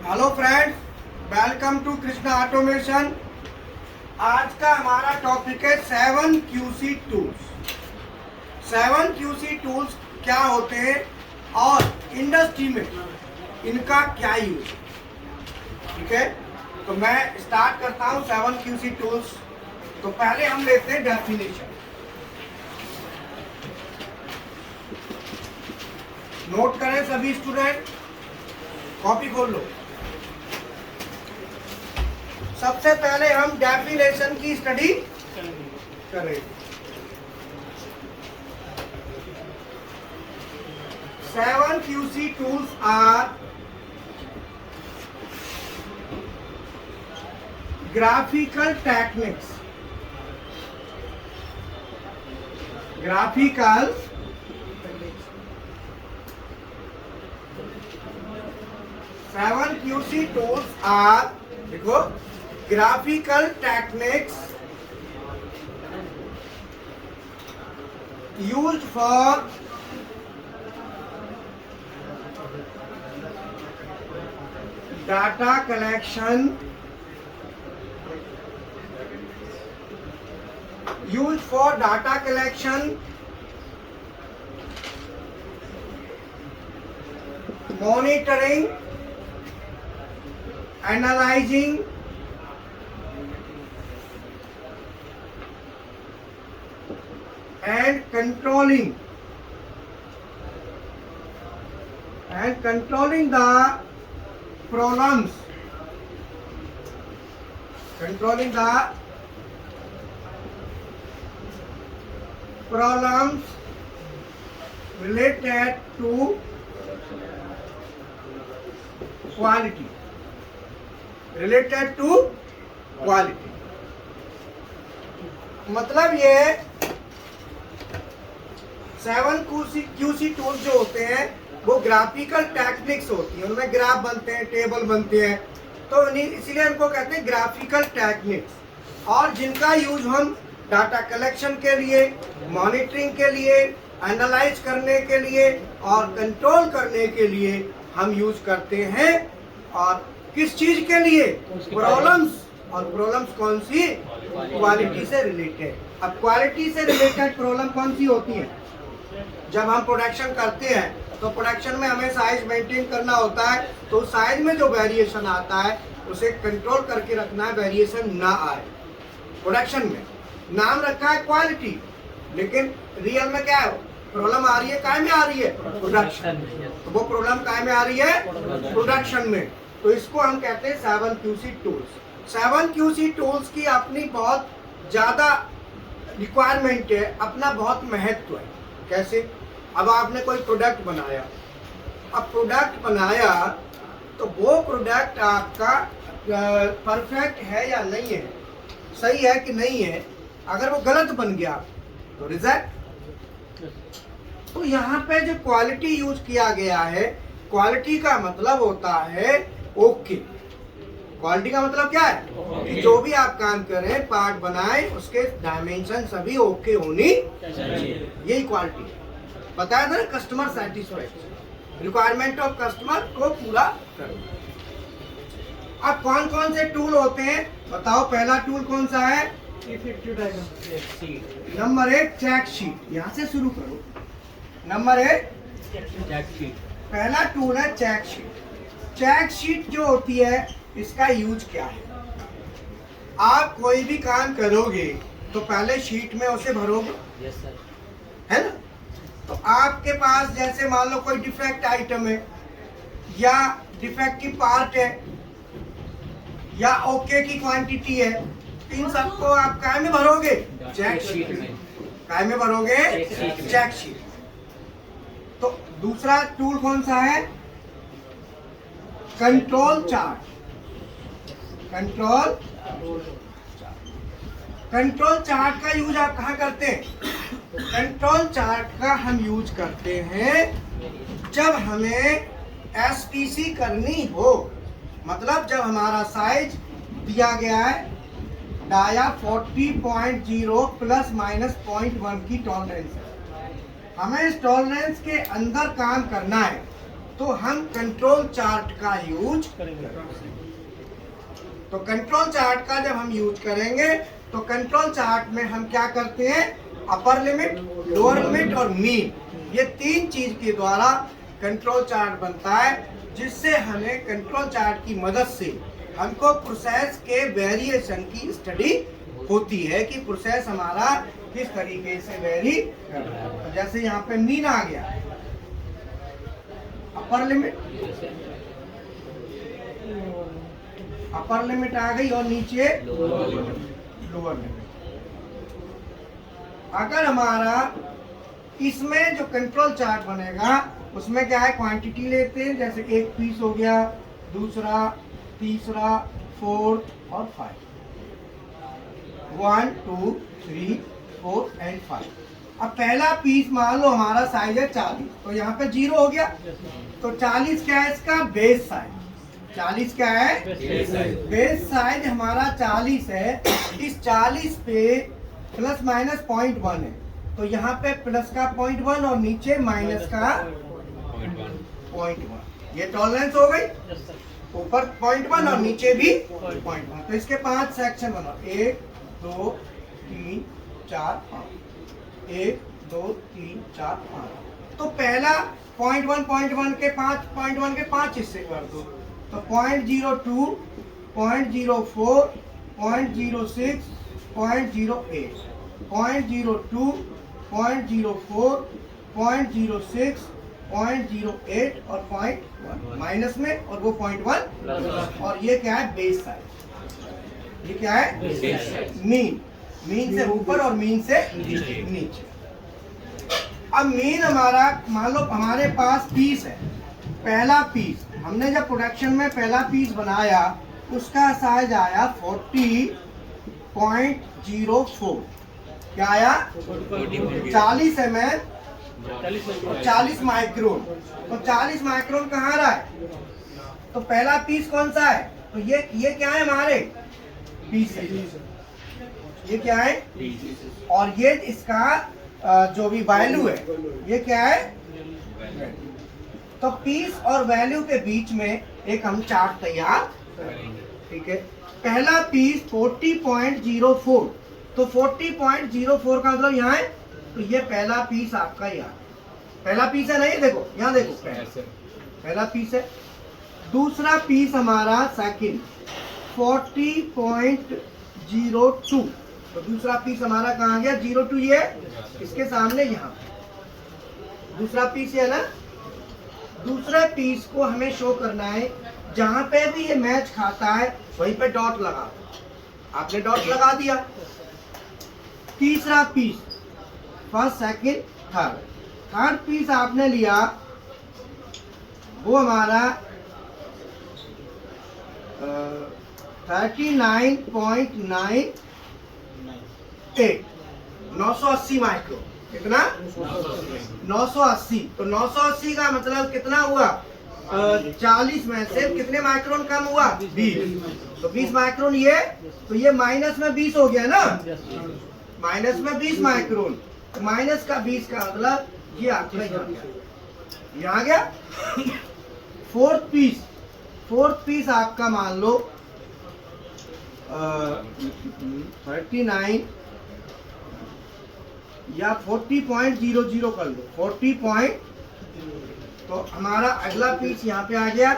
Hello friends, welcome to Krishna automation. आज का हमारा टॉपिक है 7QC टूल्स। 7QC टूल्स क्या होते हैं और इंडस्ट्री में इनका क्या यूज है। ठीक है, तो मैं स्टार्ट करता हूं 7QC टूल्स। तो पहले हम लेते हैं डेफिनेशन। नोट करें सभी स्टूडेंट, कॉपी खोल लो। सबसे पहले हम डेफिनेशन की स्टडी करें। 7QC tools are graphical techniques. 7QC tools are, देखो, graphical techniques used for data collection, monitoring, analyzing, and controlling the problems related to quality. मतलब ये 7QC टूल जो होते हैं वो ग्राफिकल टेक्निक्स होती है, उनमें ग्राफ बनते हैं, टेबल बनते हैं, तो इसीलिए उनको कहते हैं ग्राफिकल टेक्निक्स। और जिनका यूज हम डाटा कलेक्शन के लिए, मॉनिटरिंग के लिए, एनालाइज करने के लिए और कंट्रोल करने के लिए हम यूज करते हैं। और किस चीज के लिए? प्रॉब्लम्स। और प्रॉब्लम्स कौन सी? क्वालिटी से रिलेटेड। अब क्वालिटी से रिलेटेड प्रॉब्लम कौन सी होती है? जब हम प्रोडक्शन करते हैं तो प्रोडक्शन में हमें साइज मेंटेन करना होता है, तो साइज में जो वेरिएशन आता है उसे कंट्रोल करके रखना है, वेरिएशन ना आए। प्रोडक्शन में नाम रखा है क्वालिटी, लेकिन रियल में क्या है? प्रॉब्लम आ रही है, काय में आ रही है? प्रोडक्शन। तो वो प्रॉब्लम काय में आ रही है? प्रोडक्शन में। तो इसको हम कहते हैं 7QC टूल्स। 7QC टूल्स की अपनी बहुत ज्यादा रिक्वायरमेंट है, अपना बहुत महत्व है। कैसे? अब आपने कोई प्रोडक्ट बनाया, तो वो प्रोडक्ट आपका परफेक्ट है या नहीं है, सही है कि नहीं है। अगर वो गलत बन गया तो रिजेक्ट। तो यहाँ पे जो क्वालिटी यूज किया गया है, क्वालिटी का मतलब होता है ओके। क्वालिटी का मतलब क्या है? कि जो भी आप काम करें, पार्ट बनाएं, उसके डायमेंशन सभी ओके होनी चाहिए। यही क्वालिटी है। बताया था ना, customer satisfaction, requirement of customer को पूरा करना। अब कौन कौन से टूल होते हैं बताओ। पहला टूल कौन सा है? Number 1 check sheet. यहाँ से शुरू करो। Number 1 check sheet. पहला टूल है चेक शीट। चेक शीट जो होती है, इसका यूज क्या है? आप कोई भी काम करोगे तो पहले शीट में उसे भरोगे, yes, sir. है ना? तो आपके पास जैसे मान लो कोई डिफेक्ट आइटम है या डिफेक्टिव पार्ट है या ओके की क्वांटिटी है, इन सबको आप काय में भरोगे? चेक शीट में। काय में भरोगे? Check sheet. तो दूसरा टूल कौन सा है? Control chart. कंट्रोल चार्ट का यूज आप कहाँ करते हैं? कंट्रोल चार्ट का हम यूज करते हैं जब हमें SPC करनी हो। मतलब जब हमारा साइज दिया गया है डाया 40.0 प्लस माइनस 0.1 की टॉलरेंस है, हमें इस टॉलरेंस के अंदर काम करना है। तो हम कंट्रोल चार्ट का यूज करेंगे। तो कंट्रोल चार्ट का जब हम यूज करेंगे तो कंट्रोल चार्ट में हम क्या करते हैं, अपर लिमिट, लोअर लिमिट और मीन, ये तीन चीज के द्वारा कंट्रोल चार्ट बनता है, जिससे हमें कंट्रोल चार्ट की मदद से हमको प्रोसेस के वेरिएशन की स्टडी होती है कि प्रोसेस हमारा किस तरीके से वेरी कर रहा है। जैसे यहाँ पे मीन आ गया, अपर लिमिट आ गई और नीचे लोअर लिमिट। अगर हमारा इसमें जो कंट्रोल चार्ट बनेगा उसमें क्या है, क्वांटिटी लेते हैं, जैसे एक पीस हो गया, दूसरा, तीसरा, फोर्थ और 5, 1 2 3 4 एंड 5। अब पहला पीस मान लो हमारा साइज है 40, तो यहाँ पे 0 हो गया, तो 40 क्या है इसका बेस साइज। 40 क्या है बेस साइज हमारा 40 है। इस 40 पे प्लस माइनस 0.1 है, तो यहाँ पे प्लस का 0.1 और नीचे माइनस का 0.1। ये टॉलरेंस हो गई, ऊपर 0.1 और नीचे भी 0.1। तो इसके 5 सेक्शन बनाओ, 1 2 3 4 5, 1 2 3 4 5। तो पहला 0.1 के 5 हिस्से कर दो, तो 0.02 0.04 0.06 0.08 0.02 0.04 0.06 0.08 और 0.1 माइनस में, और वो 0.1, और ये क्या है बेस साइज। ये क्या है मीन से ऊपर और मीन से नीचे। अब मीन हमारा मान लो हमारे पास पीस है, पहला पीस हमने जब प्रोडक्शन में पहला पीस बनाया उसका साइज आया 40.04। क्या आया 40 mm 40 माइक्रोन। तो 40 माइक्रोन कहाँ रहा है, तो पहला पीस कौन सा है, तो ये क्या है हमारे पीस है, ये क्या है, और ये इसका जो भी वैल्यू है ये क्या है। तो पीस और वैल्यू के बीच में एक हम चार्ट तैयार करेंगे, ठीक है। पहला पीस 40.04, तो 40.04 का मतलब यहाँ है, तो ये पहला पीस आपका यहाँ पहला पीस है, नहीं देखो यहाँ देखो पहला पीस है। दूसरा पीस हमारा सेकंड 40.02, तो दूसरा पीस हमारा कहाँ गया 02, ये इसके सामने यहाँ दूसरा पीस है ना। दूसरे पीस को हमें शो करना है, जहां पे भी ये मैच खाता है वहीं पे डॉट लगा, आपने डॉट लगा दिया। तीसरा piece first second third piece आपने लिया, वो हमारा 39.98 980 माइक्रो। कितना 980। तो 980 का मतलब कितना हुआ, 40 में से कितने माइक्रोन कम हुआ 20, तो 20 माइक्रोन ये, तो ये माइनस में 20 हो गया ना, माइनस में 20 माइक्रोन, तो माइनस का 20 का मतलब ये आपका यहाँ आ गया। फोर्थ पीस आपका मान लो 39 या 40.00 कर लो, 40 पॉइंट, तो हमारा अगला पीस यहाँ पे आ गया।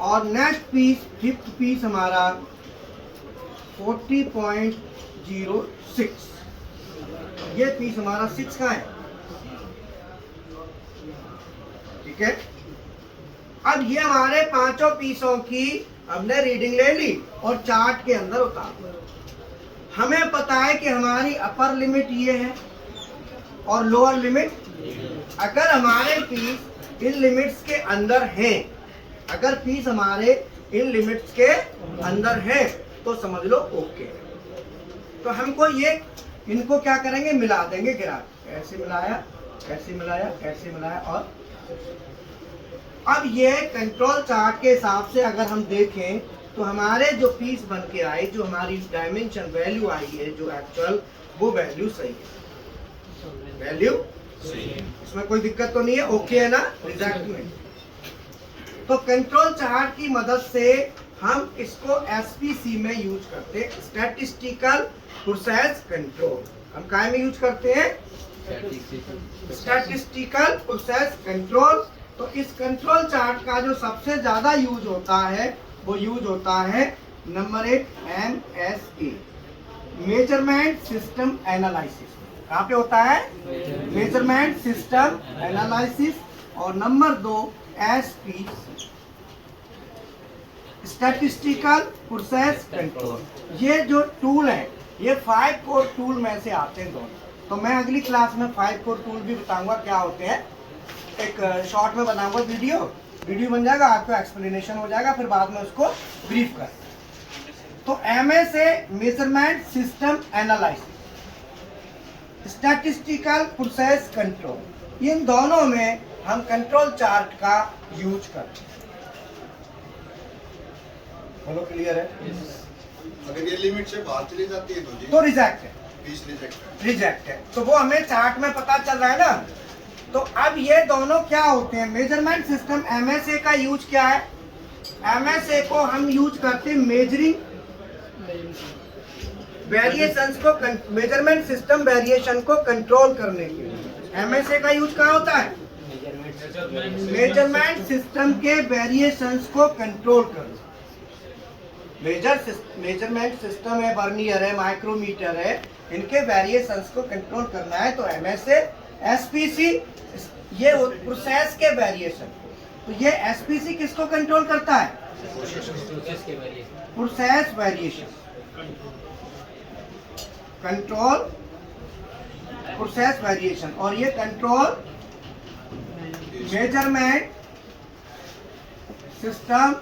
और नेक्स्ट पीस फिफ्थ पीस हमारा 40.06, ये पीस हमारा 6 का है, ठीक है। अब ये हमारे पांचों पीसों की हमने रीडिंग ले ली और चार्ट के अंदर उतार। हमें पता है कि हमारी अपर लिमिट ये है और लोअर लिमिट, अगर हमारे पीस इन लिमिट्स के अंदर हैं, अगर पीस हमारे इन लिमिट्स के अंदर हैं तो समझ लो ओके। तो हमको ये इनको क्या करेंगे, मिला देंगे ग्राफ, ऐसे मिलाया ऐसे मिलाया ऐसे मिलाया। और अब ये कंट्रोल चार्ट के हिसाब से अगर हम देखें तो हमारे जो पीस बन के आए, जो हमारी डायमेंशन वैल्यू आई है, जो एक्चुअल वो वैल्यू सही है, वैल्यू इसमें कोई दिक्कत तो नहीं है, ओके है ना, रिजेक्ट में। तो कंट्रोल चार्ट की मदद से हम इसको एसपीसी में यूज करते हैं, स्टैटिस्टिकल प्रोसेस कंट्रोल। हम काय में यूज करते हैं? Statistical process control. तो इस कंट्रोल चार्ट का जो सबसे ज्यादा यूज होता है वो यूज होता है number 1 MSA, measurement system analysis. कहाँ पे होता है? Measurement system analysis. और number 2 SPC, statistical process control. ये जो टूल है ये 5 कोर टूल में से आते हैं दोनों। तो मैं अगली क्लास में 5 कोर टूल भी बताऊंगा क्या होते हैं, एक शॉर्ट में बनाऊंगा वीडियो बन जाएगा, आपको एक्सप्लेनेशन हो जाएगा, फिर बाद में उसको ब्रीफ कर। तो MSA measurement system analysis, statistical process control, इन दोनों में हम कंट्रोल चार्ट का यूज करते हैं। बोलो क्लियर है? अगर ये लिमिट से बाहर चली जाती है तो रिजेक्ट है, रिजेक्ट है। तो वो हमें चार्ट में पता चल रहा है ना। तो अब ये दोनों क्या होते हैं? मेजरमेंट सिस्टम MSA का यूज क्या है? MSA को हम यूज करते हैं मेजरिंग वेरिएशंस को, मेजरमेंट सिस्टम वेरिएशन को कंट्रोल करने के लिए। MSA का यूज कहाँ होता है? मेजरमेंट सिस्टम के वेरिएशंस को कंट्रोल करना। मेजरमेंट सिस्टम है, वर्नियर है, माइक्रोमीटर है, इनके वेरिएशंस को कंट्रोल करना है। तो MSA, SPC ये प्रोसेस के वेरिएशन। तो ये SPC किसको कंट्रोल करता है? Process variation, control process variation. और ये कंट्रोल मेजरमेंट सिस्टम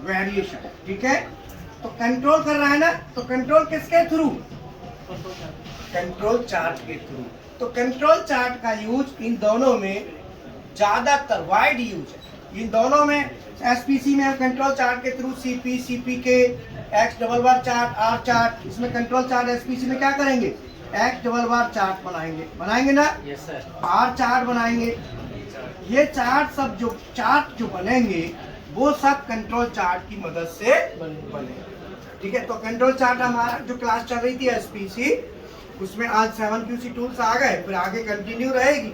वेरिएशन। ठीक है, तो कंट्रोल कर रहा है ना। तो कंट्रोल किसके थ्रू? कंट्रोल चार्ट के थ्रू। तो कंट्रोल चार्ट का यूज इन दोनों में ज्यादातर वाइड यूज है। इन दोनों में SPC में हम कंट्रोल चार्ट के through CPK, X double bar chart, R chart, इसमें कंट्रोल चार्ट SPC में क्या करेंगे? X डबल बार चार्ट बनाएंगे ना? Yes sir. R चार्ट बनाएंगे। ये चार्ट सब जो चार्ट जो बनेंगे वो सब कंट्रोल चार्ट की मदद से बनेंगे। ठीक है, तो कंट्रोल चार्ट हमारा जो क्लास चल रही थी SPC, उसमें आज 7QC टूल्स आ गए, फिर आगे कंटिन्यू रहेगी,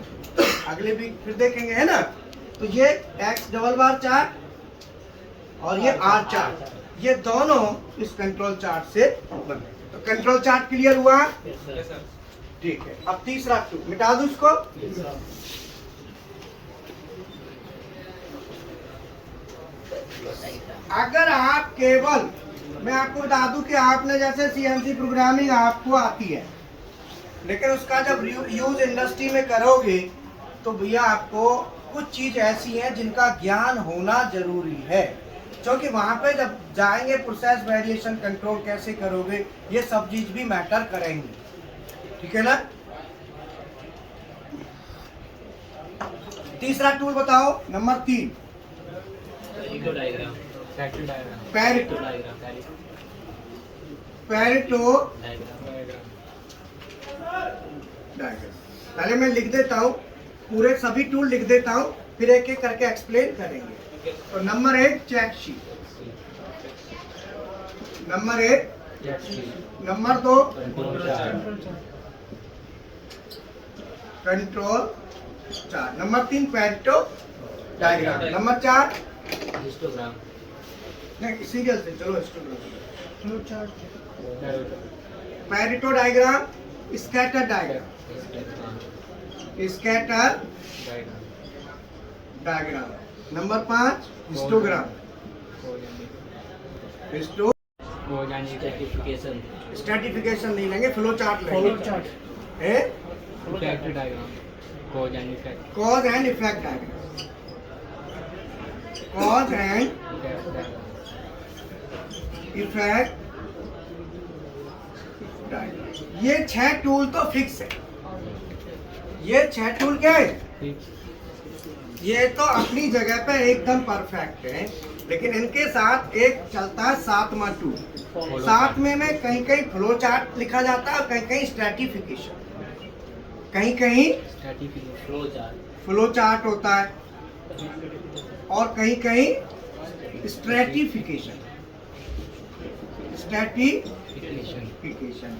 अगले वीक फिर देखेंगे, है ना। तो ये X डबल बार चार्ट और ये R चार्ट, ये दोनों इस कंट्रोल चार्ट से बने। तो कंट्रोल चार्ट क्लियर हुआ? ठीक है। अब तीसरा टूल मिटा दूं इसको। अगर आप केवल, मैं आपको बता दूं कि आपने जैसे CNC प्रोग्रामिंग आपको आती है, लेकिन उसका जब यूज इंडस्ट्री में करोगे तो भैया आपको कुछ चीज ऐसी हैं जिनका ज्ञान होना जरूरी है, क्योंकि वहां पे जब जाएंगे प्रोसेस वेरिएशन कंट्रोल कैसे करोगे, ये सब चीज भी मैटर करेंगे। ठीक है ना। तीसरा टूल बताओ, नंबर 3, पैरेटो डायग्राम। पहले मैं लिख देता हूँ, पूरे सभी टूल लिख देता हूँ, फिर एक एक करके एक्सप्लेन करेंगे। तो number 1 check sheet, number 1, number 2 control chart, number 3 Pareto diagram, number 4 histogram. नहीं सीरियल से चलो, histogram, Pareto diagram, scatter diagram, scatter diagram, number 5 histogram, stratification नहीं लेंगे, फ्लो चार्ट लेंगे। Effect diagram, cause and effect, cause and effect diagram, cause and effect diagram. ये 6 tool तो fix है। ये 6 टूल क्या है? ये तो अपनी जगह पे एकदम परफेक्ट है, लेकिन इनके साथ एक चलता है 7वां टूल। 7वें में कहीं कहीं फ्लो चार्ट लिखा जाता है और कहीं कहीं स्ट्रैटिफिकेशन। कहीं कहीं फ्लो चार्ट, फ्लो चार्ट होता है और कहीं कहीं स्ट्रेटिफिकेशन। स्ट्रेटिफिकेशन,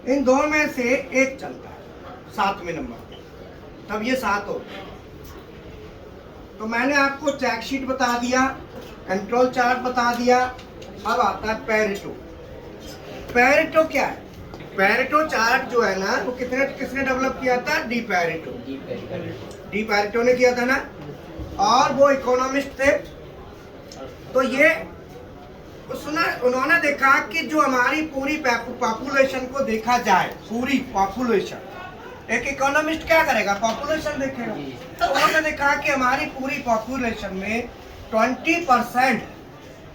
इन दो में से एक चलता है 7वें नंबर, तब ये 7 होते हैं। तो मैंने आपको चेक शीट बता दिया, कंट्रोल चार्ट बता दिया। अब आता है पेरेटो। पेरेटो क्या है? पेरेटो चार्ट जो है ना, वो किसने डेवलप किया था? डी पेरेटो ने किया था ना, और वो इकोनॉमिस्ट थे। तो ये सुना, उन्होंने देखा कि जो हमारी पूरी पॉपुलेशन को देखा जाए, पूरी पॉपुलेशन, एक इकोनॉमिस्ट क्या करेगा? पॉपुलेशन देखेगा। तो उन्होंने देखा कि हमारी पूरी पॉपुलेशन में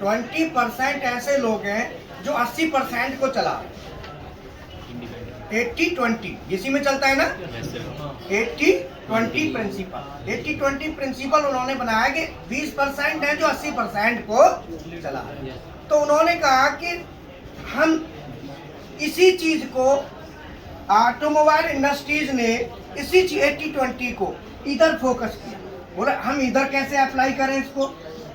20% ऐसे लोग हैं जो 80% को चला रहे हैं। 80-20 इसी में चलता है ना, 80-20 प्रिंसिपल। 80-20 प्रिंसिपल उन्होंने बनाया कि 20% है जो 80% को चला रहे हैं। तो उन्होंने कहा कि हम इसी चीज को, ऑटोमोबाइल इंडस्ट्रीज ने इसी 80-20 को इधर फोकस किया। बोला हम इधर कैसे अप्लाई करें इसको?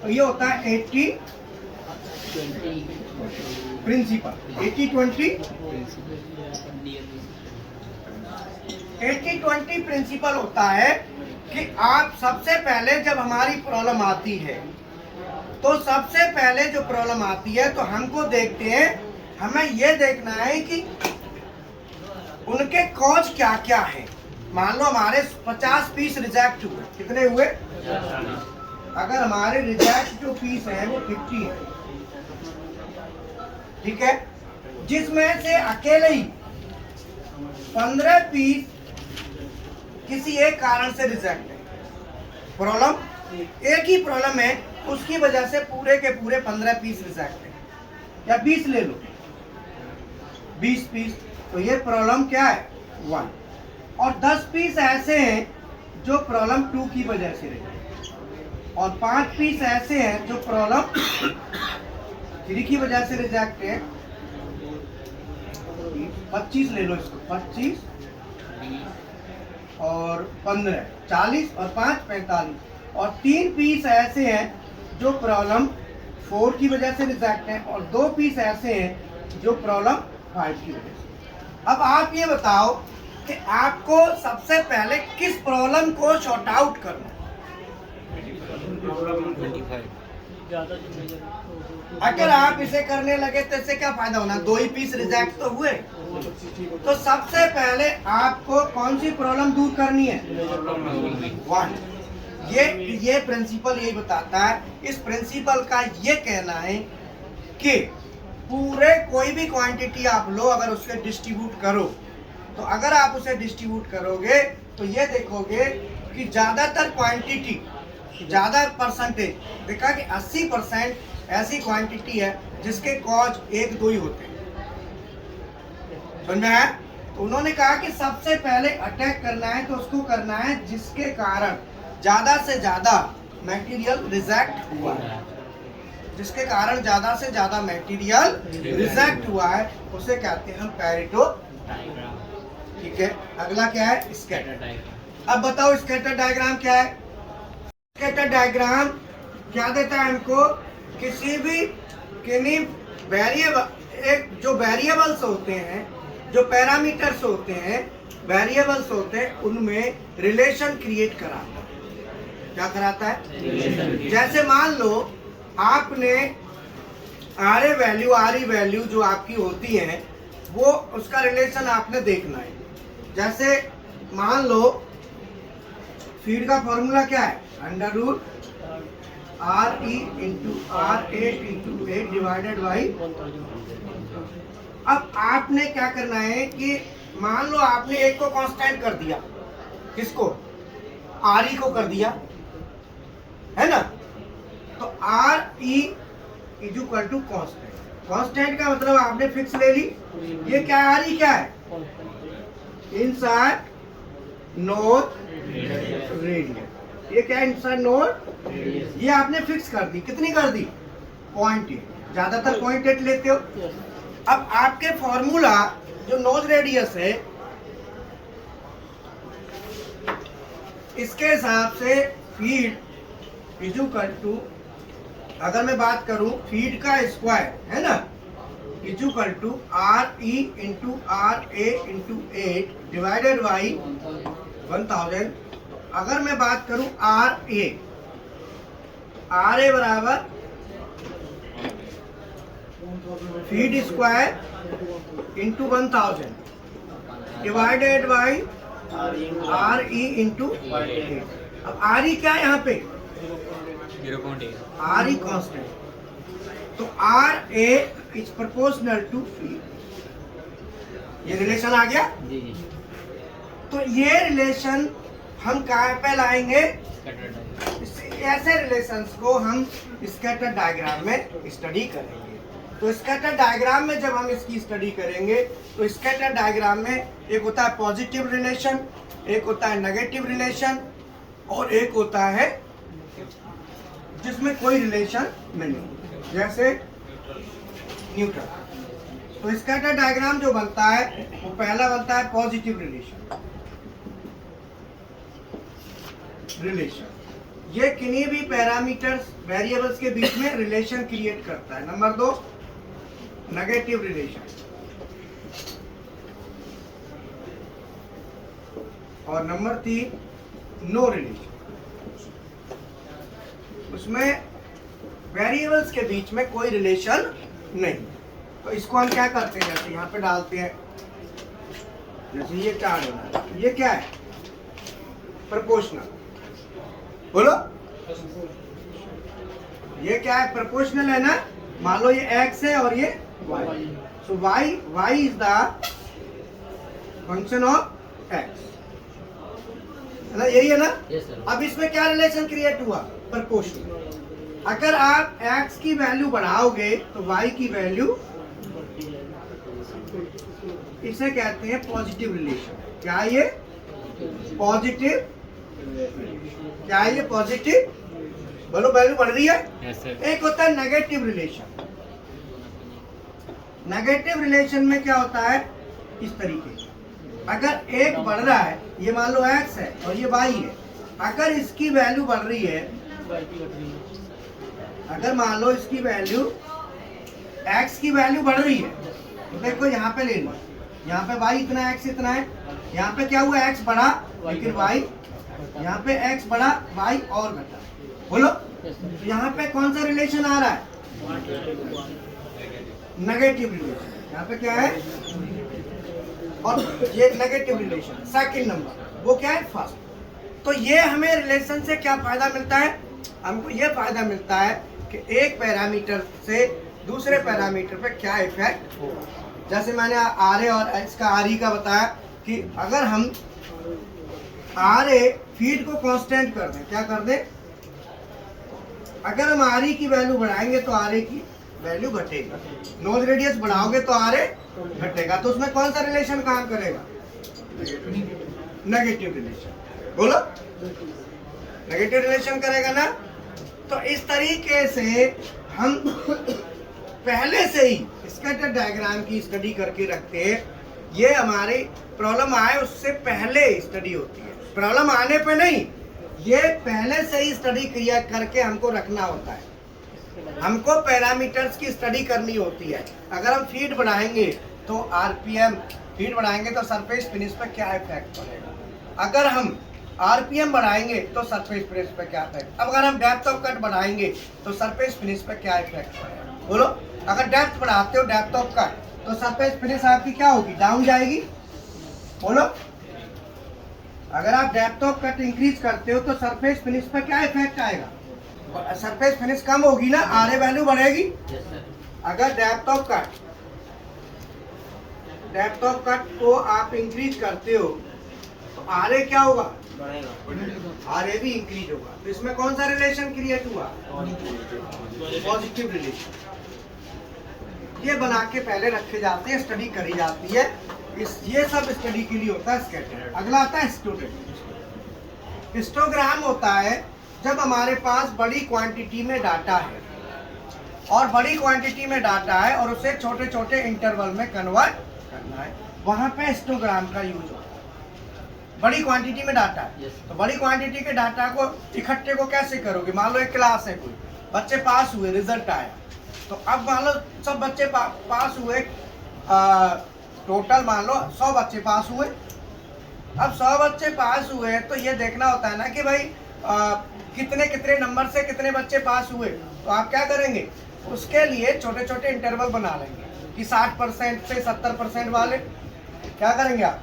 तो ये होता है 80-20 प्रिंसिपल। 80-20 प्रिंसिपल होता है कि आप सबसे पहले जब हमारी प्रॉब्लम आती है, तो सबसे पहले जो प्रॉब्लम आती है तो हमको देखते हैं, हमें ये देखना है कि उनके कॉज क्या क्या है। मान लो हमारे 50 पीस रिजेक्ट हुए, कितने हुए? अगर हमारे रिजेक्ट जो पीस है वो 50 है, ठीक है, जिसमें से अकेले ही 15 पीस किसी एक कारण से रिजेक्ट है। प्रॉब्लम एक ही प्रॉब्लम है, उसकी वजह से पूरे के पूरे 15 पीस रिजेक्ट है। या 20 ले लो, 20 पीस, तो ये प्रॉब्लम क्या है? 1। और 10 पीस ऐसे हैं जो प्रॉब्लम 2 की वजह से रिजेक्ट, और 5 पीस ऐसे हैं जो प्रॉब्लम 3 की वजह से रिजेक्ट है। 25 ले लो इसको, 25 और 15 40 और 5 45, और 3 पीस ऐसे हैं जो प्रॉब्लम 4 की वजह से रिजेक्ट हैं, और 2 पीस ऐसे हैं जो प्रॉब्लम 5 की वजह से। अब आप ये बताओ कि आपको सबसे पहले किस प्रॉब्लम को शॉर्ट आउट करना है? अगर आप इसे करने लगे तो इससे क्या फायदा होना? 2 ही पीस रिजेक्ट तो हुए। तो सबसे पहले आपको कौन सी प्रॉब्लम दूर करनी है? 1। ये प्रिंसिपल यही बताता है। इस प्रिंसिपल का ये कहना है कि पूरे कोई भी क्वांटिटी आप लो, अगर उसके डिस्ट्रीब्यूट करो, तो अगर आप उसे डिस्ट्रीब्यूट करोगे तो ये देखोगे कि ज्यादातर क्वांटिटी, ज्यादा परसेंटेज देखा कि 80% ऐसी क्वांटिटी है जिसके कॉज 1-2 ही होते हैं। समझ में आया? तो उन्होंने कहा कि सबसे पहले अटैक करना है तो उसको करना है जिसके कारण ज्यादा से ज्यादा मटेरियल रिजेक्ट हुआ है। जिसके कारण ज्यादा से ज्यादा मटेरियल रिजेक्ट हुआ है उसे कहते हैं हम पेरेटो। ठीक है, अगला क्या है? Scatter diagram. अब बताओ स्कैटर डायग्राम क्या है? स्कैटर डायग्राम क्या देता है हमको? किसी भी वेरिएबल, एक जो वेरिएबल्स होते हैं, जो पैरामीटर्स होते हैं, वेरिएबल्स होते हैं, उनमें रिलेशन क्रिएट कराता है। क्या कराता है? जैसे मान लो आपने आर ई वैल्यू जो आपकी होती है वो उसका रिलेशन आपने देखना है। जैसे मान लो फीड का फॉर्मूला क्या है? √RE × R8 × 8 divided by. अब आपने क्या करना है कि मान लो आपने एक को कांस्टेंट कर दिया, किसको? RE को कर दिया, है ना? तो RE = कांस्टेंट। कांस्टेंट का मतलब आपने फिक्स ले ली। ये क्या है? RE क्या है? Inside note radius. ये क्या है? Inside note. ये आपने फिक्स कर दी। कितनी कर दी? 0.8। ज्यादातर 0.8 लेते हो। अब आपके फॉर्मूला जो नोज रेडियस है इसके हिसाब से फीड इज इक्वल टू, अगर मैं बात करूं फीड का स्क्वायर है ना, is equal to RE into RA into 8 divided by 1000। अगर मैं बात करूं RA बराबर feed square into 1000 divided by RE into 8। अब RE क्या है यहाँ पे, 0.8 RE कांस्टेंट, तो RA is proportional to feed. ये रिलेशन आ गया। जी जी तो ये रिलेशन हम कहाँ पे लाएंगे, स्कैटर डायग्राम ऐसे रिलेशंस को हम स्कैटर डायग्राम में स्टडी करेंगे। तो स्कैटर डायग्राम में जब हम इसकी स्टडी करेंगे तो स्कैटर डायग्राम में एक होता है पॉजिटिव रिलेशन, एक होता है नेगेटिव रिलेशन, और एक होता है जिसमें कोई रिलेशन नहीं, जैसे न्यूट्रल। तो स्कैटर डायग्राम जो बनता है वो पहला बनता है पॉजिटिव रिलेशन। ये किन्हीं भी पैरामीटर्स वेरिएबल्स के बीच में रिलेशन क्रिएट करता है। नंबर 2 नेगेटिव रिलेशन, और नंबर 3 नो रिलेशन। उसमें वेरिएबल्स के बीच में कोई रिलेशन नहीं। तो इसको हम क्या करते हैं, जैसे यहाँ पे डालते हैं, जैसे ये क्या है, ये क्या है, प्रोपोर्शनल। बोलो ये क्या है, प्रोपोर्शनल है ना। मान लो ये x है और ये y, so y is the function of x, है ना, यही है ना। Yes sir. अब इसमें क्या रिलेशन क्रिएट हुआ, प्रोपोर्शनल। अगर आप x की वैल्यू बढ़ाओगे तो y की वैल्यू, इसे कहते हैं पॉजिटिव रिलेशन। क्या है ये, पॉजिटिव, क्या है ये, पॉजिटिव। बोलो वैल्यू बढ़ रही है। Yes sir. एक होता है नेगेटिव रिलेशन। नेगेटिव रिलेशन में क्या होता है, इस तरीके से, अगर एक बढ़ रहा है, ये मान लो x है और ये y है, अगर इसकी वैल्यू बढ़ रही है, अगर मान लो इसकी वैल्यू, x की वैल्यू बढ़ रही है, तो देखो यहाँ पे ले लो, यहाँ पे y इतना है, x इतना है, यहाँ पे क्या हुआ, x बढ़ा लेकिन y, यहाँ पे x बढ़ा y और घटा। बोलो तो यहाँ पे कौन सा रिलेशन आ रहा है, नेगेटिव रिलेशन। यहाँ पे क्या है, और ये नेगेटिव रिलेशन। सेकंड नंबर वो क्या है, फर्स्ट। तो ये हमें रिलेशन से क्या फायदा मिलता है, हमको ये फायदा मिलता है कि एक पैरामीटर से दूसरे पैरामीटर पे क्या इफेक्ट होगा। जैसे मैंने RA और X का RE का बताया कि अगर हम RA फीड को कांस्टेंट कर दें, क्या कर दें, अगर हम RE की वैल्यू बढ़ाएंगे तो RA की वैल्यू घटेगा, नोज रेडियस बढ़ाओगे तो RA घटेगा। तो उसमें कौन सा रिलेशन काम करेगा, नेगेटिव रिलेशन। बोलो नेगेटिव रिलेशन करेगा ना। तो इस तरीके से हम पहले से ही स्कैटर डायग्राम की स्टडी करके रखते हैं। ये हमारी प्रॉब्लम आए उससे पहले स्टडी होती है, प्रॉब्लम आने पे नहीं, ये पहले से ही स्टडी किया करके हमको रखना होता है। हमको पैरामीटर्स की स्टडी करनी होती है। अगर हम फीड बढ़ाएंगे तो RPM, फीड बढ़ाएंगे तो सरफेस फिनिश पर क्या इफेक्ट पड़ेगा, अगर हम RPM बढ़ाएंगे तो सरफेस फिनिश पर क्या इफेक्ट, अब अगर हम डेप्थ ऑफ कट बढ़ाएंगे तो सरफेस फिनिश पर क्या इफेक्ट पड़ेगा। बोलो अगर डेप्थ बढ़ाते हो, डेप्थ ऑफ कट, तो सरफेस फिनिश आपकी क्या होगी, डाउन जाएगी। बोलो अगर आप डेप्थ ऑफ कट इंक्रीज करते हो तो सरफेस फिनिश पर क्या इफेक्ट आएगा, सरफेस फिनिश कम होगी ना, RA वैल्यू बढ़ेगी। Yes sir. अगर डेप्थ ऑफ कट को आप इंक्रीज करते हो तो RA क्या होगा, RA भी इंक्रीज होगा। तो इसमें कौन सा रिलेशन क्रिएट हुआ, पॉजिटिव रिलेशन। ये बना के पहले रखे जाते हैं, स्टडी करी जाती है। ये सब स्टडी के लिए होता है स्कैटर। अगला आता है हिस्टोग्राम। हिस्टोग्राम होता है जब हमारे पास बड़ी क्वांटिटी में डाटा है, और बड़ी क्वांटिटी में डाटा है और उसे छोटे छोटे इंटरवल में कन्वर्ट करना है, वहां पे हिस्टोग्राम का यूज होता है। बड़ी क्वांटिटी में डाटा है। Yes. तो बड़ी क्वांटिटी के डाटा को इकट्ठे को कैसे करोगे? मान लो एक क्लास है, कोई बच्चे पास हुए, रिजल्ट आया, तो अब मान लो सब बच्चे पास हुए, टोटल मान लो 100 बच्चे पास हुए। अब 100 बच्चे पास हुए तो ये देखना होता है ना कि भाई कितने कितने नंबर से कितने बच्चे पास हुए। तो आप क्या करेंगे, उसके लिए छोटे छोटे इंटरवल बना लेंगे कि 60% से 70% वाले क्या करेंगे आप,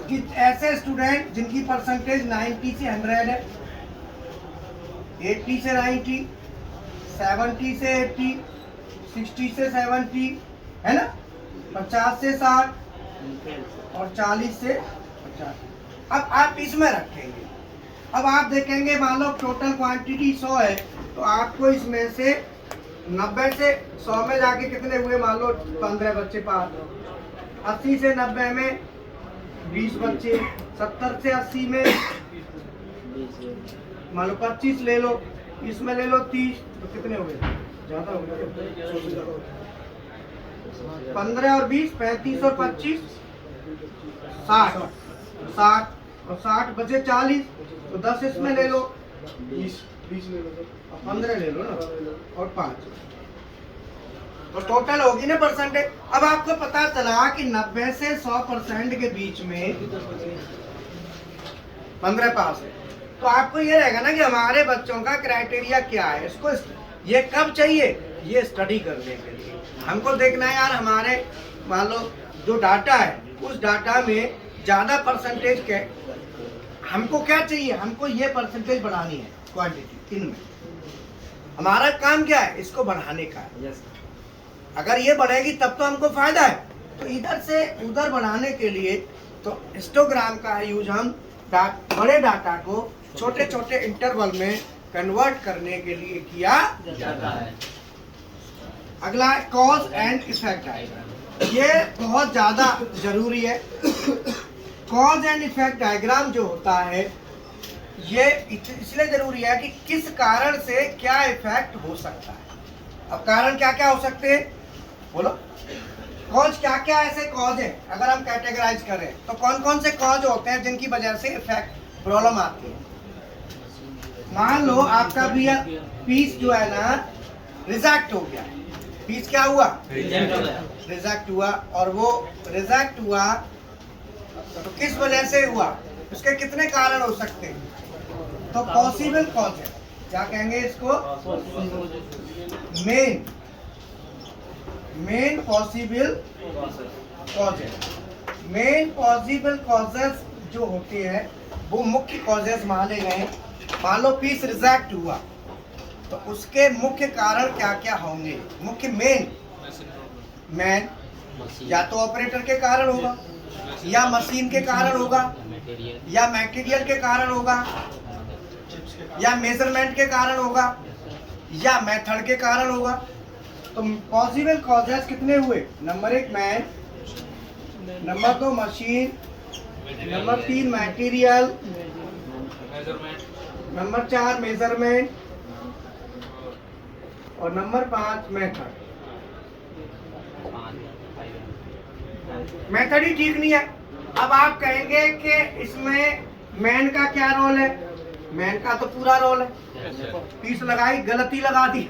कि ऐसे स्टूडेंट जिनकी परसेंटेज 90 से 100 है, 80 से 90, 70 से 80, 60 से 70, है ना, 50 से 60 और 40 से 50। अब आप इसमें रखेंगे। अब आप देखेंगे मान लो टोटल क्वांटिटी 100 है, तो आपको इसमें से 90 से 100 में जाके कितने हुए, मान लो 15 बच्चे पास, 80 से 90 में 20 बच्चे, 70 से 80 में मान लो 25 ले लो, इसमें ले लो 30, तो कितने हो गए, ज्यादा हो गए, 15 और 20 35 और 25 60 60 और 60 बचे 40, तो 10 इसमें ले लो, 20 ले लो, 15 ले लो ना, और 5, तो टोटल होगी ना परसेंटेज। अब आपको पता चला कि 90 से 100% के बीच में 15 पास है, तो आपको ये रहेगा ना कि हमारे बच्चों का क्राइटेरिया क्या है, इसको ये कब चाहिए, ये स्टडी करने के लिए हमको देखना है यार, हमारे मान लो जो डाटा है उस डाटा में ज़्यादा परसेंटेज के हमको क्या चाहिए, हमको ये परसेंटेज बढ़ानी है क्वांटिटी, इनमें हमारा काम क्या है, इसको बढ़ाने का है। अगर ये बढ़ेगी तब तो हमको फायदा है। तो इधर से उधर बढ़ाने के लिए तो हिस्टोग्राम का यूज हम बड़े डाटा को छोटे छोटे इंटरवल में कन्वर्ट करने के लिए किया जाता है। अगला कॉज एंड इफेक्ट डायग्राम, ये बहुत ज़्यादा जरूरी है। कॉज एंड इफेक्ट डायग्राम जो होता है ये इसलिए जरूरी है कि किस कारण से क्या इफेक्ट हो सकता है। अब कारण क्या क्या हो सकते हैं, बोलो, कॉज क्या क्या ऐसे कॉज है, अगर हम कैटेगराइज करें तो कौन कौन से कॉज होते हैं जिनकी वजह से इफेक्ट प्रॉब्लम आती है। मान लो आपका भी पीस जो है ना रिजेक्ट हो गया, पीस क्या हुआ, रिजेक्ट हुआ, और वो रिजेक्ट हुआ तो किस वजह से हुआ, उसके कितने कारण हो सकते हैं। तो पॉसिबल कॉज है, क्या कहेंगे इसको, मेन पॉसिबल कॉज है। मेन पॉसिबल कॉजेस जो होते हैं वो मुख्य कॉजेस माने गए। मान लो पीस रिजेक्ट हुआ तो उसके मुख्य कारण क्या क्या होंगे, मुख्य मेन या तो ऑपरेटर के कारण होगा, या मशीन के कारण होगा, या मटेरियल के कारण होगा, या मेजरमेंट के कारण होगा, या मेथड के कारण होगा। तो पॉसिबल कॉजेस कितने हुए, number 1 man, number 2 machine, number 3 material, number 4 measurement, और नंबर 5 मेथड। मेथड ही ठीक नहीं है। अब आप कहेंगे कि इसमें मैन का क्या रोल है, मैन का तो पूरा रोल है, पीस लगाई गलती लगा दी,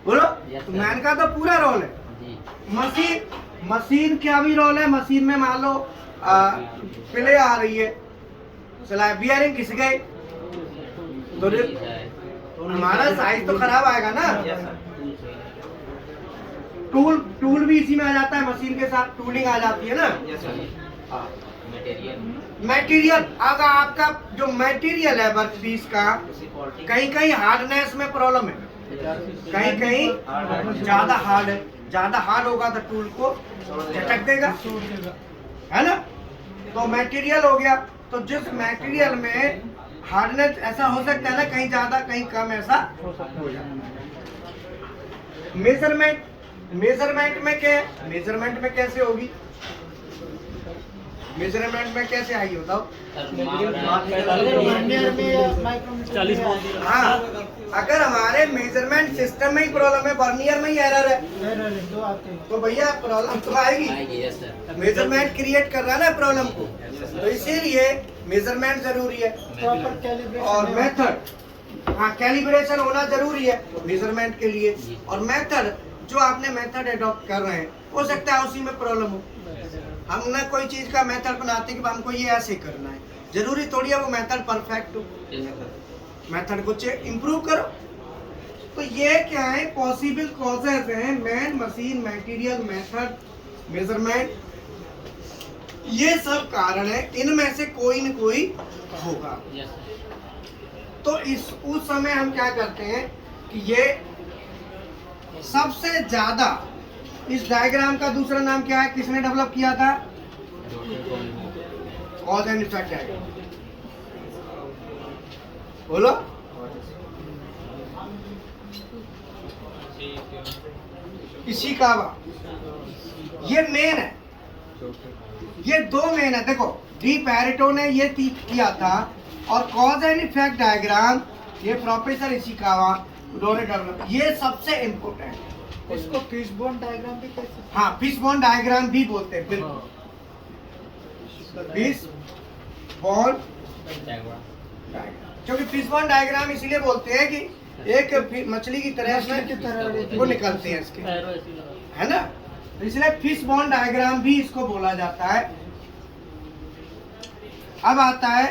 बोलो, तो मैन का तो पूरा रोल है। मशीन क्या भी रोल है, मशीन में मान लो प्ले आ रही है, सिलाई बियरिंग घिस गए तो हमारा साइज तो खराब आएगा ना। टूल भी इसी में आ जाता है, मशीन के साथ टूलिंग आ जाती है ना। मटेरियल, अगर आपका जो मटेरियल है वर्कपीस का, कहीं कहीं हार्डनेस में प्रॉब्लम है, कहीं कहीं ज्यादा हार्ड है, ज्यादा हार्ड होगा तो टूल को झटक देगा, है ना। तो मटेरियल हो गया, तो जिस मटेरियल में हार्डनेस ऐसा हो सकता है ना, कहीं ज्यादा कहीं कम ऐसा हो जाता है। मेजरमेंट में क्या है, मेजरमेंट में कैसे होगी, मेजरमेंट में कैसे आई होता हो? हाँ, अगर हमारे मेजरमेंट सिस्टम में ही प्रॉब्लम है, वर्नियर में ही एरर है, तो भैया प्रॉब्लम तो आएगी। Yes sir. मेजरमेंट क्रिएट कर रहा है ना प्रॉब्लम को, तो इसीलिए मेजरमेंट जरूरी है और मेथड। हाँ, कैलिब्रेशन होना जरूरी है मेजरमेंट के लिए, और मेथड जो आपने मेथड अडॉप्ट कर रहे हैं, हो सकता है उसी में प्रॉब्लम हो। हम ना कोई चीज का मेथड बनाते कि हमको ये ऐसे करना है, जरूरी थोड़ी है वो मेथड परफेक्ट हो। मेथड को इम्प्रूव करो। तो ये क्या है, पॉसिबल कॉजेज हैं, man, machine, material, method, measurement, ये सब कारण है, इनमें से कोई न कोई होगा। तो उस समय हम क्या करते हैं कि ये सबसे ज्यादा, इस डायग्राम का दूसरा नाम क्या है, किसने डेवलप किया था? Cause and effect diagram. बोलो। इशिकावा, ये मेन है, ये दो मेन है। देखो, डी पैरेटो ने ये किया था, और कॉज एंड इफेक्ट डायग्राम ये प्रोफेसर इशिकावा उन्होंने डेवलप, ये सबसे इम्पोर्टेंट है। इसको फिशबोन डायग्राम भी कहते हैं। हाँ, फिशबोन डायग्राम भी बोलते हैं, बिल्कुल। फिशबोन डायग्राम, क्योंकि फिशबोन डायग्राम इसीलिए बोलते हैं कि एक मछली की तरह से वो निकलते हैं इसके, है ना, तो इसलिए फिशबोन डायग्राम भी इसको बोला जाता है। अब आता है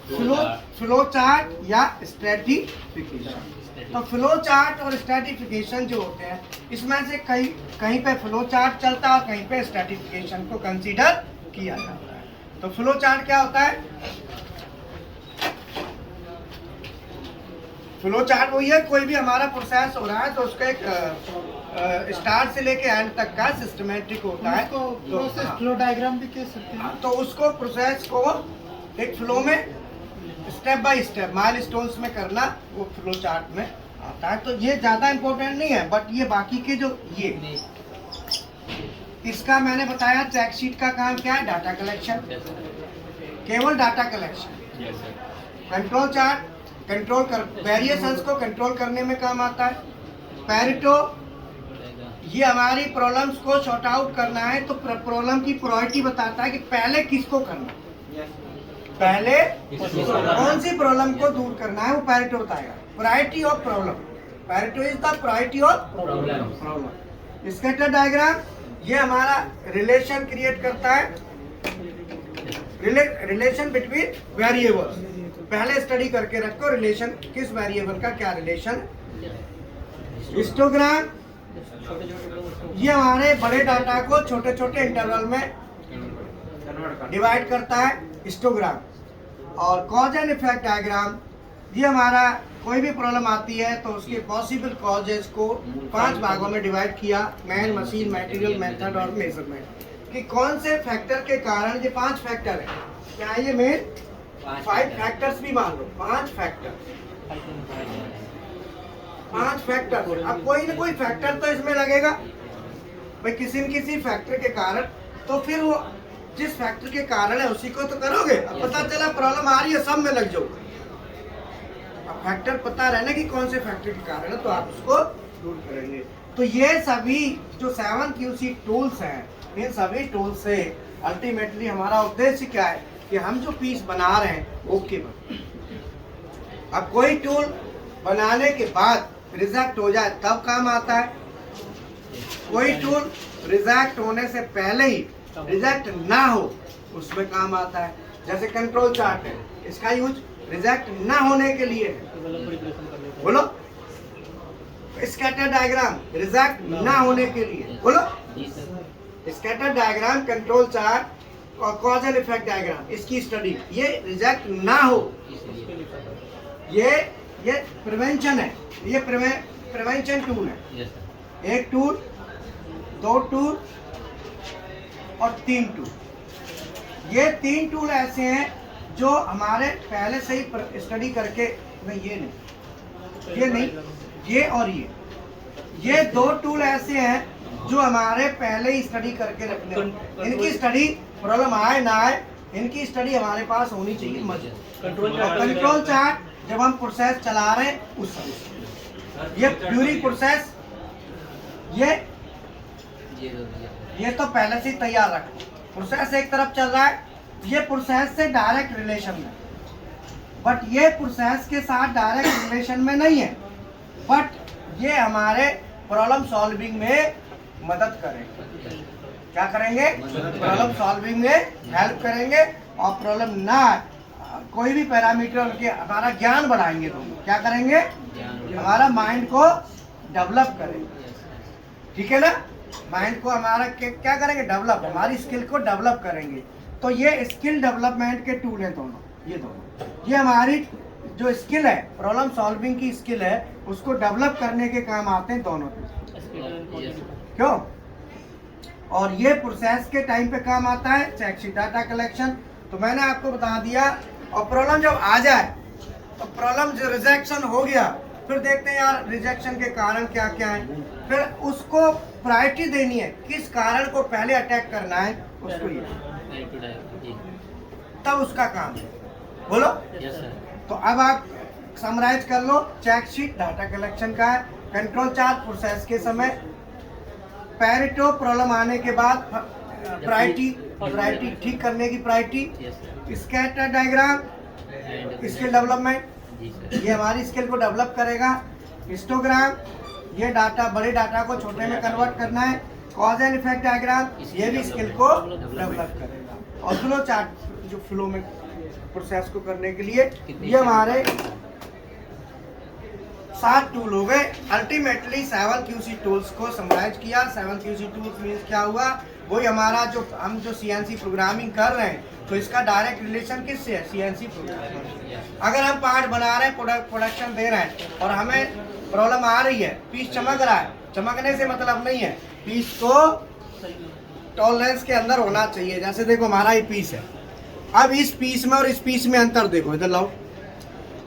फ्लो चार्ट या स्ट्रेटिफिकेशन। तो फ्लो चार्ट और स्ट्रेटिफिकेशन जो होते हैं, इसमें से कहीं पे फ्लो चार्ट चलता है और कहीं पे स्ट्रेटिफिकेशन को कंसीडर किया जाता है। तो फ्लो चार्ट क्या होता है? फ्लो चार्ट वही है, कोई भी हमारा प्रोसेस हो रहा है तो उसका एक स्टार्ट से लेके एंड तक का सिस्टमेटिक होता है। तो प्रोसेस फ्लो डायग्राम भी कह सकते हैं। तो उसको प्रोसेस को एक फ्लो में स्टेप बाय स्टेप माइलस्टोन्स में करना, वो फ्लो चार्ट में आता है। तो ये ज्यादा इंपॉर्टेंट नहीं है, बट ये बाकी के जो ये इसका मैंने बताया, चेक शीट का काम क्या है? डाटा कलेक्शन, केवल data collection. Control chart control कर वेरिएशंस को कंट्रोल करने में काम आता है। पैरेटो ये हमारी प्रॉब्लम्स को सॉर्ट आउट करना है, तो प्रॉब्लम की प्रायोरिटी बताता है कि पहले किसको करना है, पहले कौन सी प्रॉब्लम को दूर करना है, वो पैरेटो बताएगा। Priority of problem, Pareto is the priority of problem. Scatter diagram ये हमारा रिलेशन क्रिएट करता है, रिलेशन बिटवीन वेरिएबल्स। पहले स्टडी करके रखो रिलेशन, किस वेरिएबल का क्या रिलेशन। हिस्टोग्राम ये हमारे बड़े डाटा को छोटे छोटे इंटरवल में डिवाइड करता है, हिस्टोग्राम। और कॉज एंड इफेक्ट डायग्राम ये हमारा कोई भी प्रॉब्लम आती है तो उसके पॉसिबल कॉजेज को 5 भागों में डिवाइड किया, मैन, मशीन, मटेरियल, मेथड और मेजरमेंट। कि कौन से फैक्टर के कारण, ये 5 फैक्टर है, क्या है ये मेन 5 फैक्टर्स भी मान लो, 5 फैक्टर। अब कोई ना कोई फैक्टर तो इसमें लगेगा भाई, किसी न किसी फैक्टर के कारण, तो फिर वो जिस फैक्टर के कारण है उसी को तो करोगे। अब पता चला प्रॉब्लम आ रही है, सब में लग जाओ। अब फैक्टर पता रहना कि कौन से फैक्टर के कारण है, तो आप उसको दूर करेंगे। तो ये सभी जो 7 QC टूल्स हैं, इन सभी टूल्स से अल्टीमेटली हमारा उद्देश्य क्या है कि हम जो पीस बना रहे हैं ओके बने। अब कोई टूल बनाने के बाद रिजेक्ट हो जाए तब काम आता है, कोई टूल रिजेक्ट होने से पहले ही रिजेक्ट ना हो उसमें काम आता है। जैसे कंट्रोल चार्ट है, इसका यूज रिजेक्ट ना होने के लिए है। बोलो। स्कैटर डायग्राम रिजेक्ट ना होने के लिए, बोलो। स्कैटर डायग्राम, कंट्रोल चार्ट और कॉज एंड इफेक्ट डायग्राम, इसकी स्टडी ये रिजेक्ट ना हो, ये प्रिवेंशन है, ये प्रिवेंशन टूल है। एक टूल, 2 टूल और 3 टूल। ये 3 टूल ऐसे हैं जो हमारे पहले से ही स्टडी करके, नहीं ये नहीं, ये और ये 2 टूल ऐसे हैं जो हमारे पहले ही स्टडी करके रखने, इनकी स्टडी प्रॉब्लम आए ना आए, इनकी स्टडी हमारे पास होनी चाहिए मजबूत। कंट्रोल चार्ट जब हम प्रोसेस चला रहे हैं उस समय, ये ड्यूरिंग प्रोसेस, ये तो पहले से ही तैयार रखो। प्रोसेस एक तरफ चल रहा है, ये प्रोसेस से डायरेक्ट रिलेशन में, बट ये प्रोसेस के साथ डायरेक्ट रिलेशन में नहीं है, बट ये हमारे प्रॉब्लम सॉल्विंग में मदद करेंगे। क्या करेंगे? प्रॉब्लम सॉल्विंग में हेल्प करेंगे, और प्रॉब्लम ना कोई भी पैरामीटर उनके हमारा ज्ञान बढ़ाएंगे। दोनों क्या करेंगे? हमारा माइंड को डेवलप करेंगे। ठीक है ना? माइंड को हमारा क्या करेंगे? डेवलप, हमारी स्किल को डेवलप करेंगे। तो ये स्किल डेवलपमेंट के टूल हैं दोनों, ये दोनों। ये हमारी जो स्किल है, प्रॉब्लम सॉल्विंग की स्किल है, उसको डेवलप करने के काम आते हैं दोनों। क्यों? और ये प्रोसेस के टाइम पे काम आता है चेकशीट डाटा कलेक्शन। तो मैंने आपको बता दिया। और प्रॉब्लम जब आ जाए तो प्रॉब्लम जो रिजेक्शन हो गया, फिर देखते हैं यार रिजेक्शन के कारण क्या क्या है, फिर उसको प्रायोरिटी देनी है, किस कारण को पहले अटैक करना है उसको, ये तब उसका काम है। बोलो। तो अब आप समराइज कर लो। चेकशीट डाटा कलेक्शन का है, कंट्रोल चार्ट प्रोसेस के समय, पैरेटो प्रॉब्लम आने के बाद प्रायोरिटी ठीक करने की priority, scatter diagram skill development, ये हमारी स्किल को डेवलप करेगा। हिस्टोग्राम, ये डाटा, बड़े डाटा को छोटे में कन्वर्ट करना है। कॉज एंड इफेक्ट डायग्राम, ये भी स्किल को डेवलप करेगा। और फ्लो चार्ट, जो फ्लो में प्रोसेस को करने के लिए, ये हमारे 7 टूल हो गए। अल्टीमेटली 7 QC टूल्स को समराइज किया। 7 QC टूल्स मीन्स क्या हुआ? वही हमारा जो हम जो CNC प्रोग्रामिंग कर रहे हैं, तो इसका डायरेक्ट रिलेशन किससे है? CNC programming. अगर हम पार्ट बना रहे हैं, प्रोडक्शन दे रहे हैं, और हमें प्रॉब्लम आ रही है, पीस चमक रहा है, चमकने से मतलब नहीं है, पीस को टॉलरेंस के अंदर होना चाहिए। जैसे देखो हमारा ये पीस है, अब इस पीस में और इस पीस में अंतर देखो, इधर लाओ।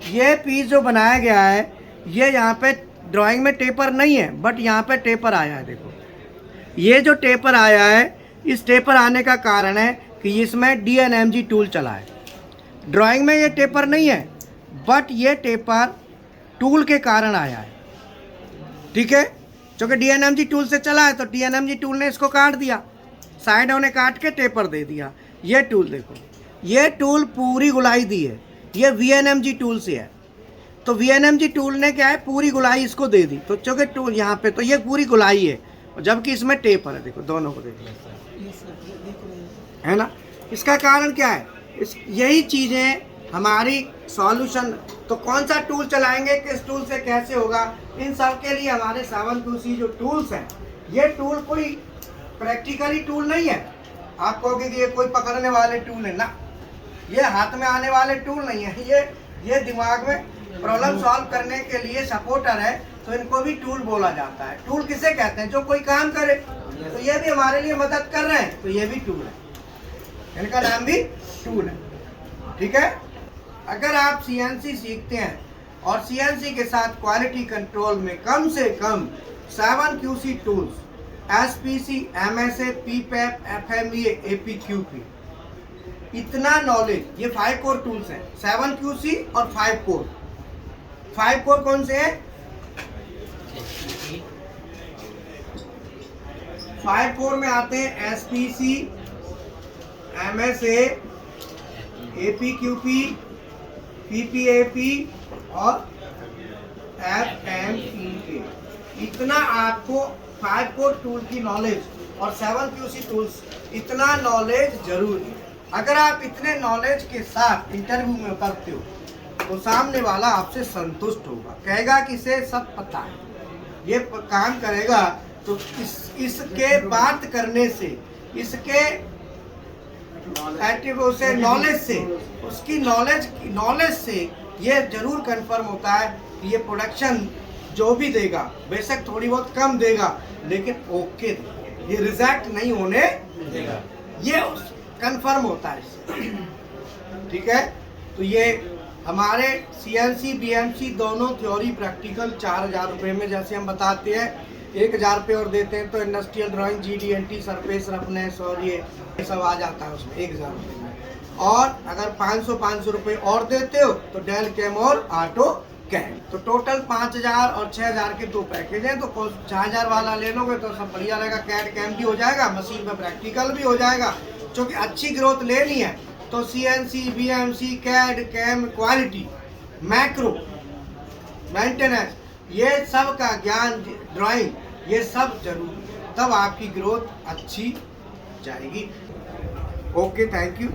ये पीस जो बनाया गया है, ये यहाँ पे ड्राइंग में टेपर नहीं है, बट यहाँ पे टेपर आया है। देखो ये जो टेपर आया है, इस टेपर आने का कारण है कि इसमें DNMG टूल चला है। ड्राइंग में ये टेपर नहीं है, बट ये टेपर टूल के कारण आया है। ठीक है? क्योंकि DNMG टूल से चला है, तो DNMG टूल ने इसको काट दिया, साइड ने काट के टेपर दे दिया। ये टूल देखो, ये टूल पूरी गुलाई दी है, ये VNMG टूल से है। तो VNMG टूल ने क्या है? पूरी गुलाई इसको दे दी। तो चूँकि टूल यहाँ पे, तो ये पूरी गुलाई है, जबकि इसमें टेपर है। देखो दोनों को देखो, है ना? इसका कारण क्या है? यही चीज़ें हमारी सॉल्यूशन। तो कौन सा टूल चलाएंगे, किस टूल से कैसे होगा, इन सब के लिए हमारे 7 QC जो टूल्स हैं, ये टूल कोई प्रैक्टिकली टूल नहीं है। आप कहोगे कि ये कोई पकड़ने वाले टूल है ना, ये हाथ में आने वाले टूल नहीं है। ये दिमाग में प्रॉब्लम सॉल्व करने के लिए सपोर्टर है, तो इनको भी टूल बोला जाता है। टूल किसे कहते हैं? जो कोई काम करे। तो ये भी हमारे लिए मदद कर रहे हैं, तो ये भी टूल है, इनका नाम भी टूल है। ठीक है? अगर आप CNC सीखते हैं और CNC के साथ क्वालिटी कंट्रोल में कम से कम 7 QC tools, SPC, MSA, PPAP, FMEA, APQP, इतना नॉलेज, ये 5 कोर टूल्स हैं, 7 QC और 5 कोर। 5 कोर कौन से हैं? 5 कोर में आते हैं SPC, MSA, APQP, PPAP और FMEA। इतना आपको 5 कोर टूल की नॉलेज और 7 QC टूल्स, इतना नॉलेज जरूरी है। अगर आप इतने नॉलेज के साथ इंटरव्यू में उतरते हो, तो सामने वाला आपसे संतुष्ट होगा, कहेगा कि इसे सब पता है, ये काम करेगा। तो इसके बात करने से, इसके एक्टिव से नॉलेज से, उसकी नॉलेज से ये जरूर कंफर्म होता है कि ये प्रोडक्शन जो भी देगा, बेशक थोड़ी बहुत कम देगा, लेकिन ओके देगा, ये रिजेक्ट नहीं होने देगा, ये कंफर्म होता है इससे। ठीक है? तो ये हमारे CNC BMC दोनों थ्योरी प्रैक्टिकल 4000 रुपये में जैसे हम बताते हैं, 1000 रुपये और देते हैं तो industrial drawing GD&T surface roughness और ये सब आ जाता है उसमें 1000 रुपये में। और अगर 500 रुपये और देते हो तो डेल कैम और ऑटो कैड। तो टोटल 5000 और 6000 के 2 पैकेज हैं। तो 6000 वाला ले लोगे तो सब बढ़िया रहेगा, कैड कैम भी हो जाएगा, मशीन में प्रैक्टिकल भी हो जाएगा। क्योंकि अच्छी ग्रोथ लेनी है तो CNC, BMC, CAD CAM, quality, macro, maintenance, ये सब का ज्ञान, ड्राइंग, ये सब जरूरी, तब आपकी ग्रोथ अच्छी जाएगी। Okay, thank you.